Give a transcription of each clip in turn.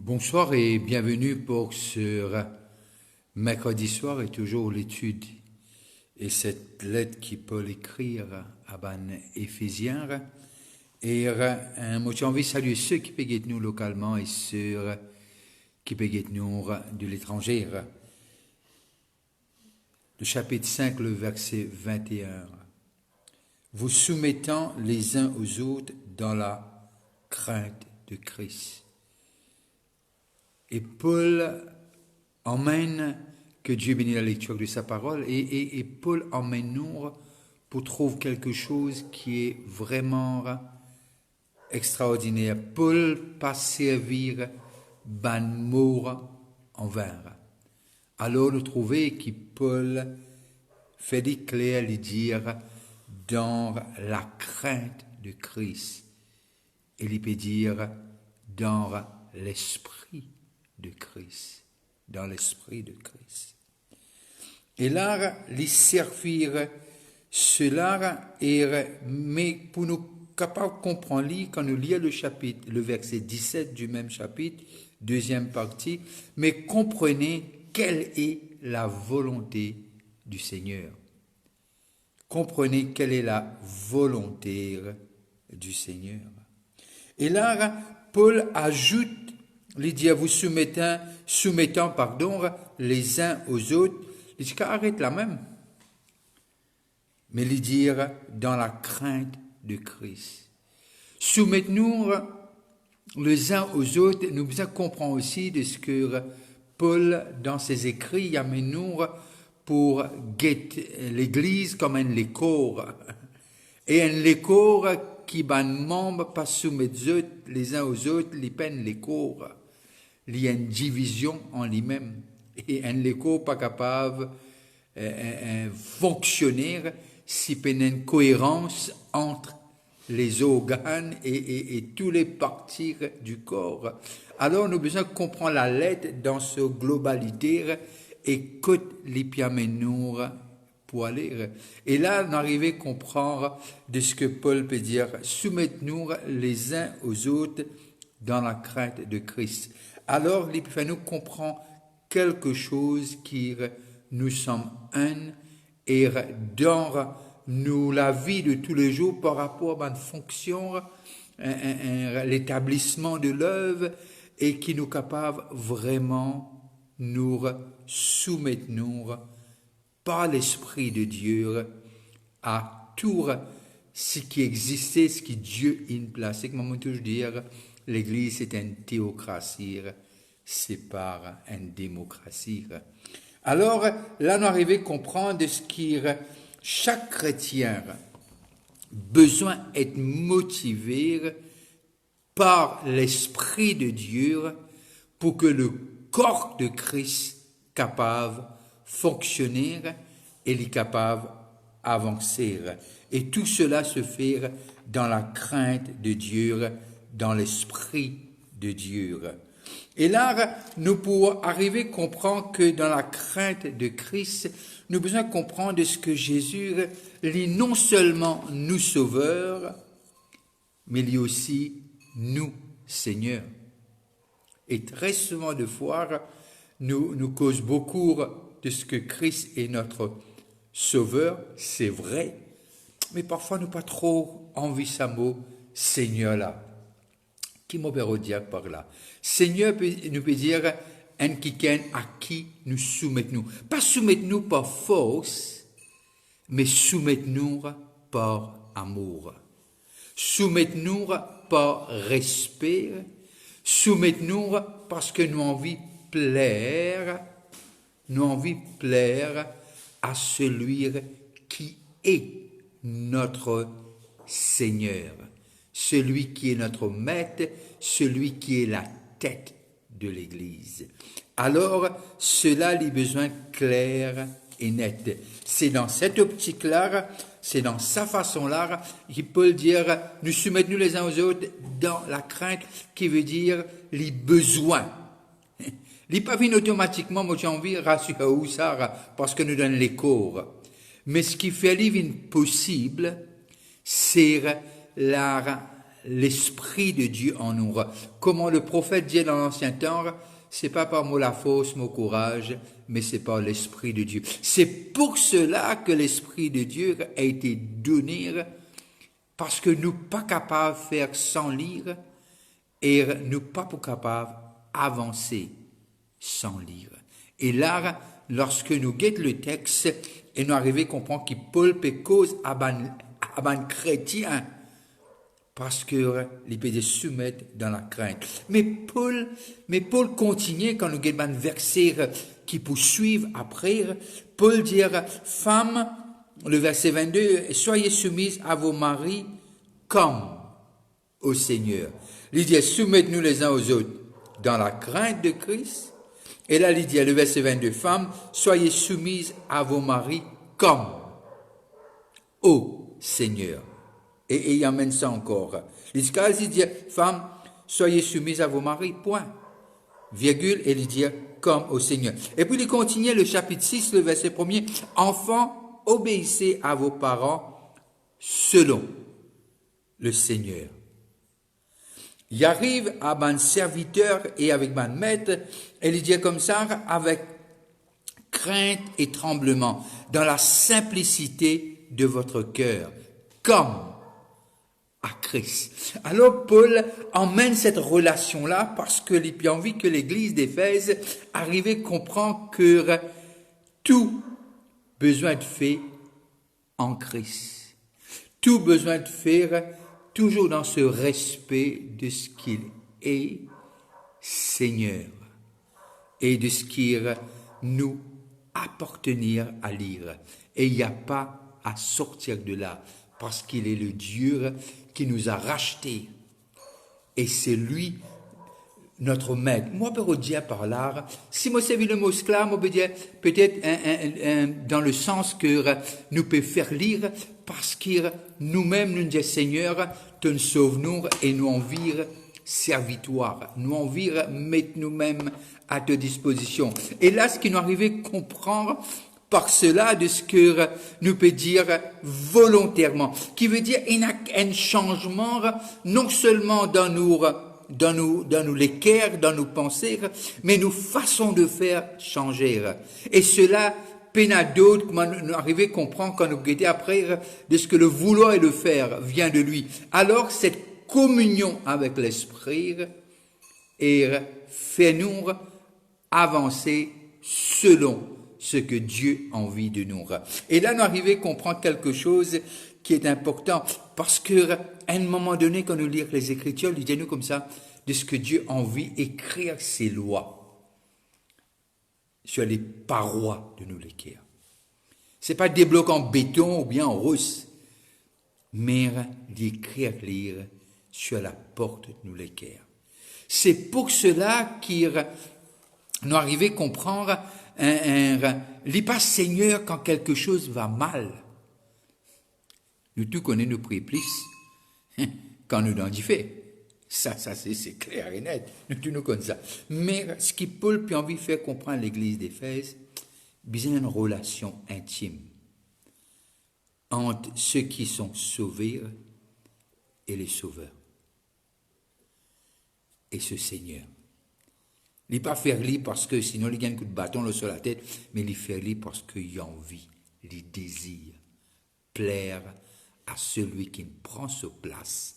Bonsoir et bienvenue pour ce mercredi soir et toujours l'étude et cette lettre qui peut l'écrire à ban Éphésiens. Et j'ai envie de saluer ceux qui peuvent nous localement et ceux qui peuvent nous de l'étranger. Le chapitre 5, le verset 21. Vous soumettant les uns aux autres dans la crainte de Christ. Et Paul emmène, que Dieu bénisse la lecture de sa parole, et Paul emmène nous pour trouver quelque chose qui est vraiment extraordinaire. Paul pas servir ban mort en vain. Alors nous trouvons que Paul fait des clairs lui dire dans la crainte de Christ. Et il peut dire dans l'esprit de Christ, dans l'esprit de Christ. Et là, les servir cela, mais pour nous capables de comprendre, quand nous lisons le chapitre, le verset 17 du même chapitre, deuxième partie, mais comprenez quelle est la volonté du Seigneur. Comprenez quelle est la volonté du Seigneur. Et là, Paul ajoute, il dit à vous soumettant, les uns aux autres, il dit arrête là même. Mais il dit dans la crainte de Christ. Soumettez-nous les uns aux autres, nous besoin comprendre aussi de ce que Paul, dans ses écrits, amène nous pour guetter l'Église comme un lécor. Et un lécor qui ban membre pas soumettre les uns aux autres, les peines lécor. Il y a une division en lui-même. Et un lécor pas capable de fonctionner si il y a une cohérence entre les organes et tous les parties du corps. Alors, nous avons besoin de comprendre la lettre dans sa globalité et que les piamenours pour aller. Et là, on arrive à comprendre de ce que Paul peut dire. Soumettez-nous les uns aux autres dans la crainte de Christ. Alors, l'Épiphanou comprend quelque chose qui nous sommes un et dans nous la vie de tous les jours par rapport à une fonction, l'établissement de l'œuvre et qui nous capable vraiment nous soumettre par l'Esprit de Dieu à tout ce qui existait, ce qui Dieu a place. C'est comme on toujours dire, l'Église est une théocratie, c'est pas une démocratie. Alors, là, nous arrivons à comprendre ce qui chaque chrétien besoin d'être motivé par l'Esprit de Dieu pour que le corps de Christ capable fonctionner et il est capable d'avancer. Et tout cela se fait dans la crainte de Dieu, dans l'Esprit de Dieu. Et là, nous pouvons arriver à comprendre que dans la crainte de Christ, nous avons besoin de comprendre ce que Jésus est non seulement nous sauveur, mais il est aussi nous Seigneur. Et très souvent de fois, nous cause beaucoup de ce que Christ est notre sauveur, c'est vrai, mais parfois nous pas trop envie ce mot Seigneur là. Qui m'a dire par là? Seigneur nous peut dire un quelqu'un à qui nous soumettons. Pas soumettons par force, mais soumettons par amour. Soumettons par respect. Soumettons parce que nous envie plaire. Nous envie plaire à celui qui est notre Seigneur. Celui qui est notre maître, celui qui est la tête de l'Église. Alors, cela a besoin clair et net. C'est dans cette optique-là, c'est dans sa façon-là qu'il peut dire, nous soumettons les uns aux autres dans la crainte, qui veut dire les besoins. Les pas viennent automatiquement, moi j'ai envie, rassurez-vous ça, parce que nous donnons les cours. Mais ce qui fait l'ivine possible, c'est l'Esprit de Dieu en nous. Comment le prophète dit dans l'Ancien Temps, c'est pas par mot la force, mot courage, mais c'est par l'Esprit de Dieu. C'est pour cela que l'Esprit de Dieu a été donné, parce que nous pas capables de faire sans lire et nous pas capables d'avancer sans lire. Et là, lorsque nous guettons le texte et nous arrivons à comprendre que Paul peut cause à ban chrétien, parce que les peut se soumettre dans la crainte. Mais Paul continue quand nous avons un verset qui poursuivent après. Paul dit, femmes, le verset 22, soyez soumises à vos maris comme au Seigneur. Il dit, soumettez-nous les uns aux autres dans la crainte de Christ. Et là, il dit, le verset 22, femmes, soyez soumises à vos maris comme au Seigneur. Et il amène ça encore. Il dit, femmes, soyez soumises à vos maris, point. Virgule, et il dit, comme au Seigneur. Et puis il continue le chapitre 6, le verset 1er, enfants, obéissez à vos parents selon le Seigneur. Il arrive à mon serviteur et avec mon maître, et il dit comme ça, avec crainte et tremblement, dans la simplicité de votre cœur, comme à Christ. Alors Paul emmène cette relation-là parce que il a envie que l'église d'Éphèse arrive à comprendre que tout besoin de fait en Christ. Tout besoin de faire toujours dans ce respect de ce qu'il est Seigneur et de ce qu'il nous appartenir à lire. Et il n'y a pas à sortir de là parce qu'il est le Dieu qui nous a rachetés. Et c'est lui, notre maître. Moi, je peux dire par là, si moi c'est le mot esclave, on peut dire peut-être dans le sens que nous pouvons faire lire parce que nous-mêmes, nous disons Seigneur, te nous sauve-nous et nous envire servitoire. Nous envire mettre nous-mêmes à ta disposition. Et là, ce qui nous arrive à comprendre, par cela de ce que nous peut dire volontairement, qui veut dire un changement non seulement dans nos les cœurs, dans nos pensées, mais nos façons de faire changer. Et cela, peine à d'autres, comment nous arriver à comprendre quand nous guettons après de ce que le vouloir et le faire vient de lui. Alors, cette communion avec l'Esprit et fait-nous avancer selon ce que Dieu a envie de nous. Et là, nous arrivons à comprendre quelque chose qui est important, parce que à un moment donné, quand nous lisons les Écritures, il dit nous comme ça, de ce que Dieu a envie d'écrire ses lois sur les parois de nos cœurs. C'est pas des blocs en béton ou bien en russe, mais d'écrire lire sur la porte de nos cœurs. C'est pour cela qu'il nous arrivons à comprendre il pas Seigneur quand quelque chose va mal. Nous tous connaissons nos prières quand nous dans du fait. Ça c'est clair et net. Nous tous nous connaissons ça. Mais ce qui Paul a envie de faire comprendre l'église d'Éphèse, c'est une relation intime entre ceux qui sont sauvés et les sauveurs. Et ce Seigneur. Il ne pas faire lire parce que sinon il gagne un coup de bâton sur la tête, mais il fait lire parce qu'il a envie, il désire plaire à celui qui prend sa place,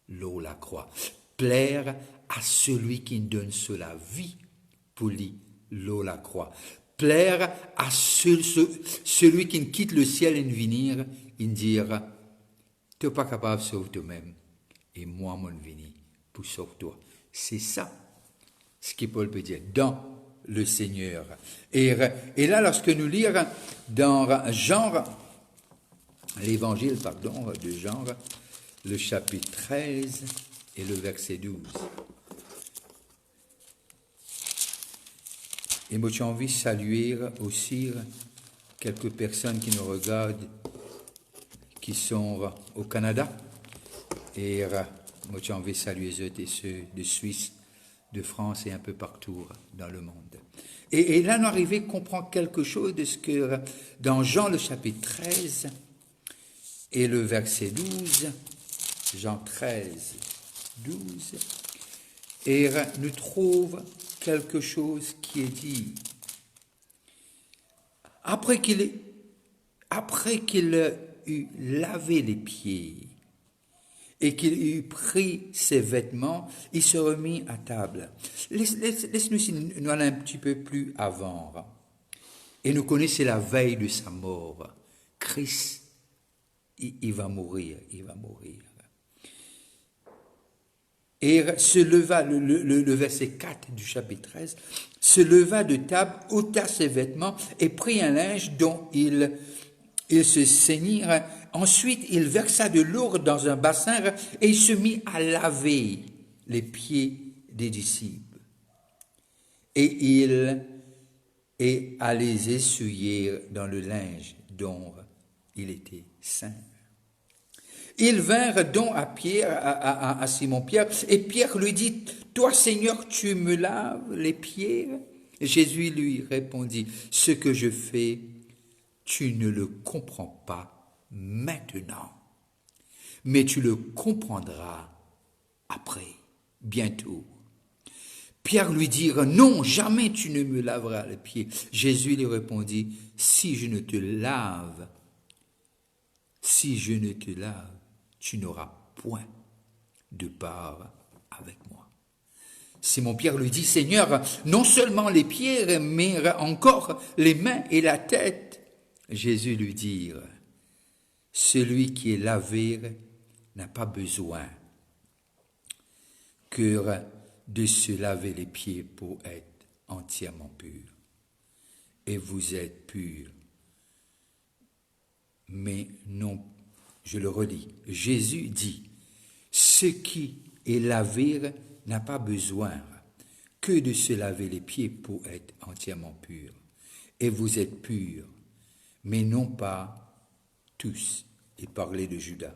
l'eau la croix. Plaire à celui qui donne la vie pour lui, l'eau la croix. Plaire à celui qui quitte le ciel et venir, il dire, tu n'es pas capable de sauver toi-même, et moi, mon vini, pour sauver toi. C'est ça. Ce que Paul peut dire, dans le Seigneur. Et là, lorsque nous lisons dans Jean, l'évangile, de Jean, le chapitre 13 et le verset 12. Et moi, j'ai envie de saluer aussi quelques personnes qui nous regardent, qui sont au Canada. Et moi, j'ai envie de saluer eux et ceux de Suisse, de France et un peu partout dans le monde. Et là, nous arrivons à comprendre quelque chose de ce que, dans Jean, le chapitre 13 et le verset 12, Jean 13, 12, et nous trouve quelque chose qui est dit. Après qu'il eut lavé les pieds et qu'il eut pris ses vêtements, il se remit à table. Laisse-nous nous aller un petit peu plus avant. Et nous connaissons la veille de sa mort. Christ, il va mourir. Et se leva, le verset 4 du chapitre 13, se leva de table, ôta ses vêtements et prit un linge dont il se ceignit. Ensuite, il versa de l'eau dans un bassin et il se mit à laver les pieds des disciples. Et à les essuyer dans le linge dont il était saint. Ils vinrent donc à Pierre, à Simon-Pierre, et Pierre lui dit, « Toi, Seigneur, tu me laves les pieds ?» Jésus lui répondit, « Ce que je fais, tu ne le comprends pas maintenant, mais tu le comprendras après, bientôt. » Pierre lui dit, « Non, jamais tu ne me laveras les pieds. » Jésus lui répondit, « Si je ne te lave, tu n'auras point de part avec moi. » Simon-Pierre lui dit, « Seigneur, non seulement les pieds, mais encore les mains et la tête. » Jésus lui dit, « Celui qui est lavé n'a pas besoin que de se laver les pieds pour être entièrement pur. Et vous êtes purs. Mais non, je le redis, Jésus dit, ce qui est lavé n'a pas besoin que de se laver les pieds pour être entièrement pur. Et vous êtes purs, mais non pas tous. Il parlait de Judas.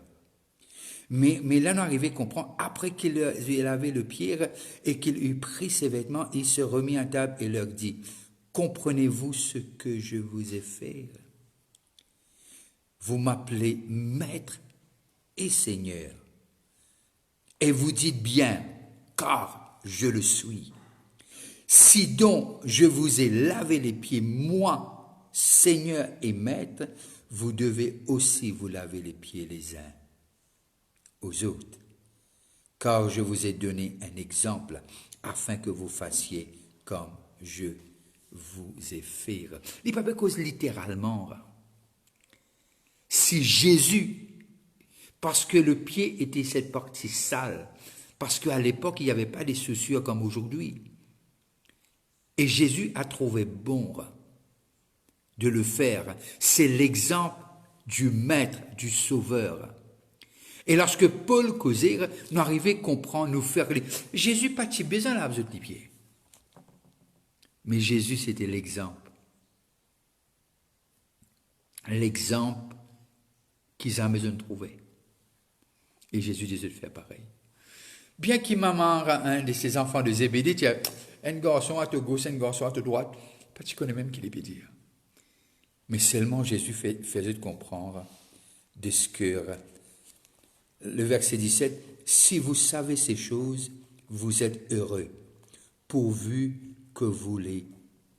Mais là, on arrivait à comprendre, après qu'il ait lavé le pied et qu'il eut pris ses vêtements, il se remit à table et leur dit, « Comprenez-vous ce que je vous ai fait? Vous m'appelez Maître et Seigneur, et vous dites bien, car je le suis. Si donc je vous ai lavé les pieds, moi, Seigneur et Maître, vous devez aussi vous laver les pieds les uns aux autres, car je vous ai donné un exemple afin que vous fassiez comme je vous ai fait. » Il ne peut pas cause littéralement. Si Jésus, parce que le pied était cette partie sale, parce qu'à l'époque il n'y avait pas des chaussures comme aujourd'hui, et Jésus a trouvé bon de le faire, c'est l'exemple du Maître, du Sauveur. Et lorsque Paul causait, nous arrivait à comprendre, nous faire... Jésus pas si besoin là, vous les pieds. Mais Jésus, c'était l'exemple. L'exemple qu'ils avaient besoin de trouver. Et Jésus disait de faire pareil. Bien qu'il maman, un de ses enfants de Zébédée, tu as un garçon à ta gauche, un garçon à ta droite, pas tu connais même qui les peut dire. Mais seulement Jésus faisait comprendre de ce que... Le verset 17, « Si vous savez ces choses, vous êtes heureux, pourvu que vous les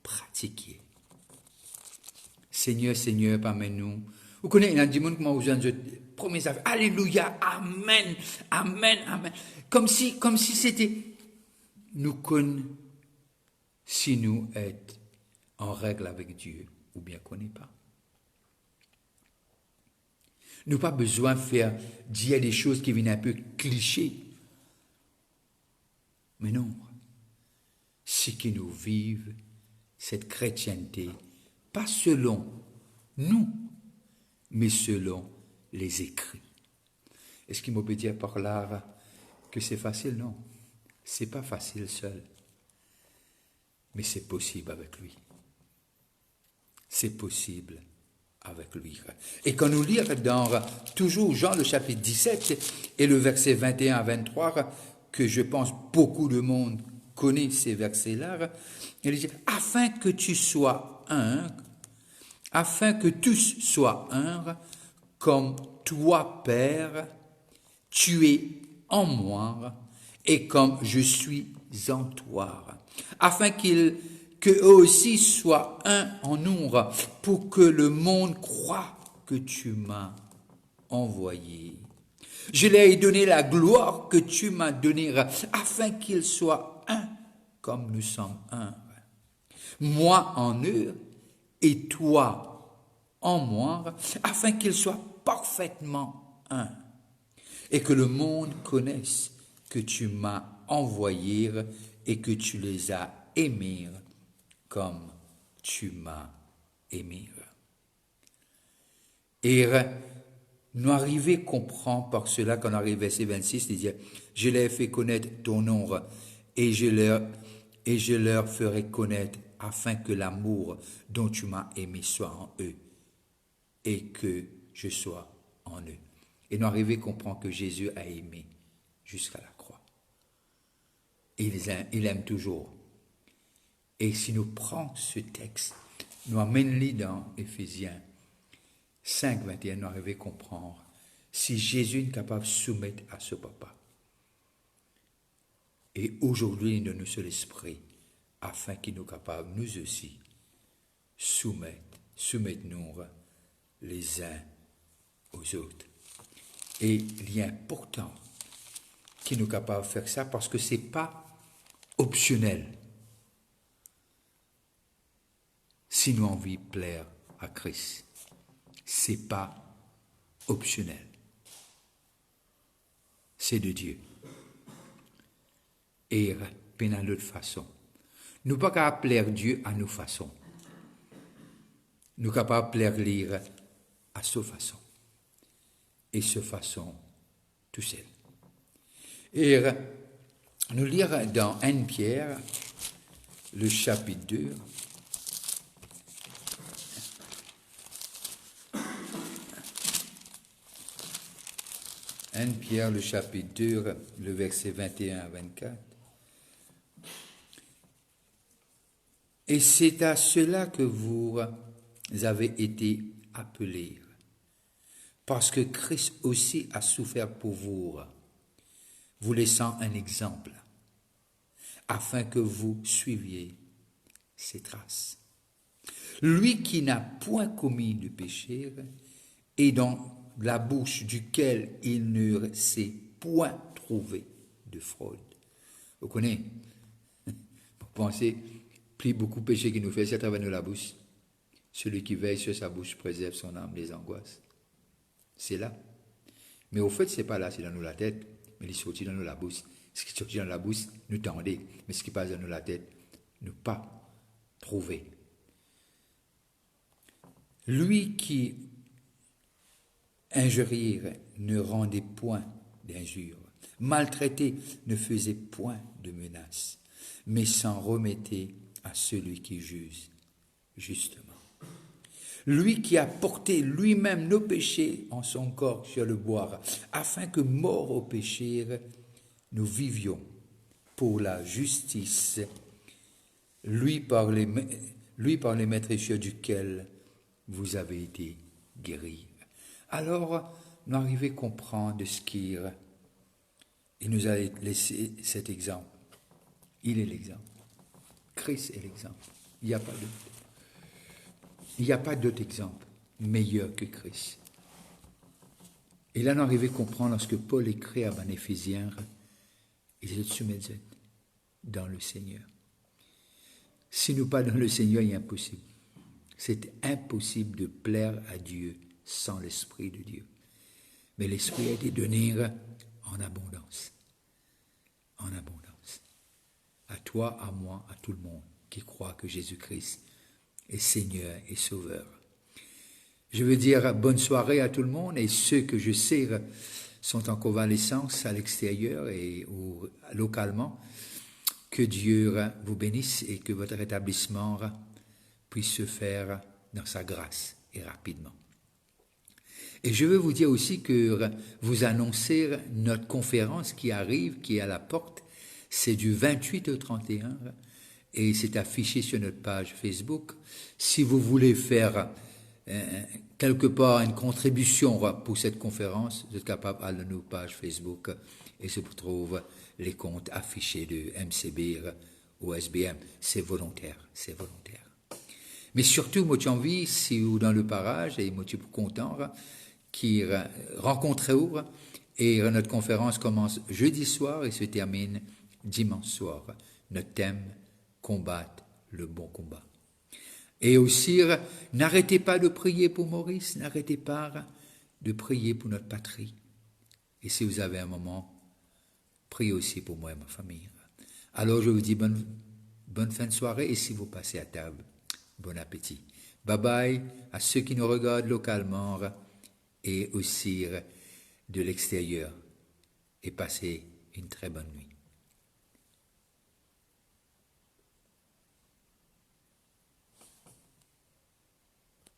pratiquiez. » Seigneur, Seigneur, parmi nous. Vous connaissez, il y a des gens qui m'ont dit, promesse, alléluia, amen, amen, amen. Comme si c'était, nous connaissons si nous sommes en règle avec Dieu, ou bien qu'on n'est pas. Nous n'avons pas besoin de dire des choses qui viennent un peu clichés. Mais non, c'est que nous vivons cette chrétienté, pas selon nous, mais selon les écrits. Est-ce qu'il me peut dire par là que c'est facile? Non, c'est pas facile seul, mais c'est possible avec lui. C'est possible avec lui. Et quand nous lisons dans toujours Jean le chapitre 17 et le verset 21 à 23, que je pense beaucoup de monde connaît ces versets-là, il dit, afin que tu sois un, afin que tous soient un, comme toi, Père, tu es en moi, et comme je suis en toi, afin que eux aussi soient un en nous, pour que le monde croie que tu m'as envoyé. Je leur ai donné la gloire que tu m'as donnée, afin qu'ils soient un comme nous sommes un. Moi en eux et toi en moi, afin qu'ils soient parfaitement un. Et que le monde connaisse que tu m'as envoyé et que tu les as aimés comme tu m'as aimé. Et nous arrivons à comprendre par cela, quand on arrive au verset 26, il dit, je leur ai fait connaître ton nom et je leur ferai connaître afin que l'amour dont tu m'as aimé soit en eux et que je sois en eux. Et nous arrivons à comprendre que Jésus a aimé jusqu'à la croix. Et il aime toujours. Et si nous prenons ce texte, nous amène-le dans Éphésiens 5, 21, nous arrivons à comprendre si Jésus est capable de soumettre à ce papa. Et aujourd'hui, il donne seul l'esprit afin qu'il nous capable, nous aussi, soumettre-nous les uns aux autres. Et il est important qu'il nous capable de faire ça parce que ce n'est pas optionnel si nous avons envie de plaire à Christ. Ce n'est pas optionnel. C'est de Dieu. Et de l'autre façon. Nous ne sommes pas capables de plaire Dieu à nos façons. Nous sommes capables de plaire lire à sa façon. Et sa façon tout seul. Et nous lire dans 1 Pierre, le chapitre 2. 1 Pierre, le chapitre 2, le verset 21 à 24. Et c'est à cela que vous avez été appelés, parce que Christ aussi a souffert pour vous, vous laissant un exemple, afin que vous suiviez ses traces. Lui qui n'a point commis de péché, et dans la bouche duquel il ne s'est point trouvé de fraude. Vous connaissez? Vous pensez, plus beaucoup de péchés qui nous fait, c'est à travers de la bouche. Celui qui veille sur sa bouche préserve son âme des angoisses. C'est là. Mais au fait, ce n'est pas là, c'est dans nous la tête, mais il est sorti dans nous la bouche. Ce qui est sorti dans la bouche, nous tendez, mais ce qui passe dans nous la tête, nous pas trouvé. Lui qui injurier ne rendait point d'injure, maltraiter ne faisait point de menaces, mais s'en remettait à celui qui juge justement. Lui qui a porté lui-même nos péchés en son corps sur le bois, afin que, morts au péché, nous vivions pour la justice, lui par les maîtres duquel vous avez été guéris. Alors, nous arrivons à comprendre ce qu'il nous a laissé cet exemple. Il est l'exemple. Christ est l'exemple. Il n'y a pas d'autre. Il n'y a pas d'autre exemple meilleur que Christ. Et là, nous arrivons à comprendre lorsque Paul écrit à Éphésiens, il est soumis dans le Seigneur. Si nous pas dans le Seigneur, il est impossible. C'est impossible de plaire à Dieu sans l'Esprit de Dieu. Mais l'Esprit a été donné en abondance. En abondance. À toi, à moi, à tout le monde qui croit que Jésus-Christ est Seigneur et Sauveur. Je veux dire bonne soirée à tout le monde et ceux que je sais sont en convalescence à l'extérieur et localement. Que Dieu vous bénisse et que votre rétablissement puisse se faire dans sa grâce et rapidement. Et je veux vous dire aussi que vous annoncez notre conférence qui arrive, qui est à la porte. C'est du 28 au 31 et c'est affiché sur notre page Facebook. Si vous voulez faire quelque part une contribution pour cette conférence, vous êtes capable d'aller à nos pages Facebook et se trouve les comptes affichés de MCBIR ou SBM. C'est volontaire, c'est volontaire. Mais surtout, moi, j'ai envie, si vous dans le parage, et moi, je suis content, qui rencontrez et notre conférence commence jeudi soir et se termine dimanche soir. Notre thème, combattre le bon combat. Et aussi, n'arrêtez pas de prier pour Maurice, n'arrêtez pas de prier pour notre patrie. Et si vous avez un moment, priez aussi pour moi et ma famille. Alors je vous dis bonne fin de soirée et si vous passez à table, bon appétit. Bye bye à ceux qui nous regardent localement et aussi de l'extérieur. Et passez une très bonne nuit.